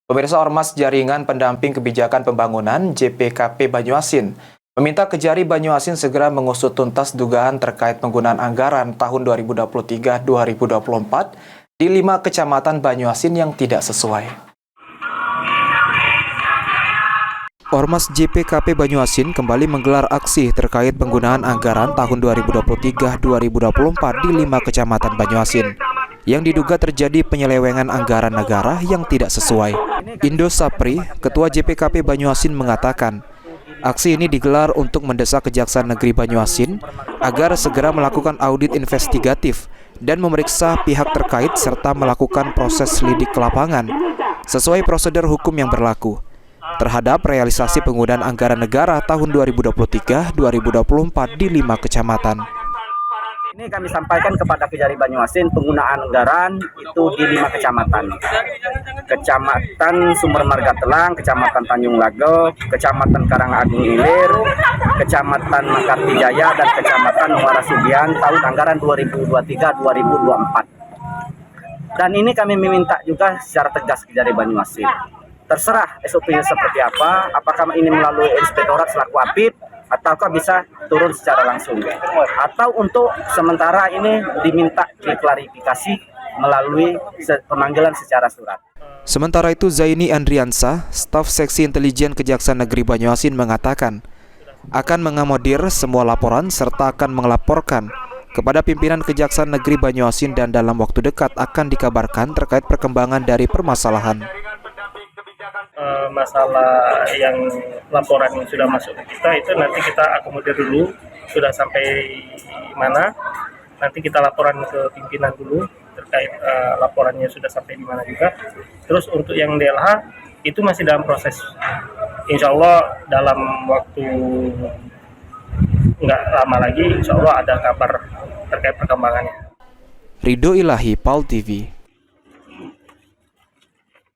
Pemirsa, Ormas Jaringan Pendamping Kebijakan Pembangunan JPKP Banyuasin meminta Kejari Banyuasin segera mengusut tuntas dugaan terkait penggunaan anggaran tahun 2023-2024 di 5 kecamatan Banyuasin yang tidak sesuai. Ormas JPKP Banyuasin kembali menggelar aksi terkait penggunaan anggaran tahun 2023-2024 di 5 kecamatan Banyuasin yang diduga terjadi penyelewengan anggaran negara yang tidak sesuai. Indo Sapri, Ketua JPKP Banyuasin mengatakan, aksi ini digelar untuk mendesak Kejaksaan Negeri Banyuasin agar segera melakukan audit investigatif dan memeriksa pihak terkait serta melakukan proses lidik ke lapangan sesuai prosedur hukum yang berlaku terhadap realisasi penggunaan anggaran negara tahun 2023-2024 di 5 kecamatan. Ini kami sampaikan kepada Kejari Banyuasin penggunaan anggaran itu di 5 kecamatan. Kecamatan Sumber Marga Telang, Kecamatan Tanjung Lago, Kecamatan Karangagung Ilir, Kecamatan Makarti Jaya, dan Kecamatan Muara Sugian tahun anggaran 2023-2024. Dan ini kami meminta juga secara tegas Kejari Banyuasin. Terserah SOP-nya seperti apa, apakah ini melalui inspektorat selaku APIP, ataukah bisa turun secara langsung, atau untuk sementara ini diminta diklarifikasi melalui pemanggilan secara surat. Sementara itu, Zaini Andriansa, staf Seksi Intelijen Kejaksaan Negeri Banyuasin mengatakan akan mengakomodir semua laporan serta akan melaporkan kepada pimpinan Kejaksaan Negeri Banyuasin dan dalam waktu dekat akan dikabarkan terkait perkembangan dari permasalahan. Masalah yang laporan yang sudah masuk ke kita itu nanti kita akomodir dulu, sudah sampai mana nanti kita laporan ke pimpinan dulu terkait laporannya sudah sampai di mana juga. Terus untuk yang DLH itu masih dalam proses, insya Allah dalam waktu nggak lama lagi insya Allah ada kabar terkait perkembangannya. Ridho Ilahi, PAL TV.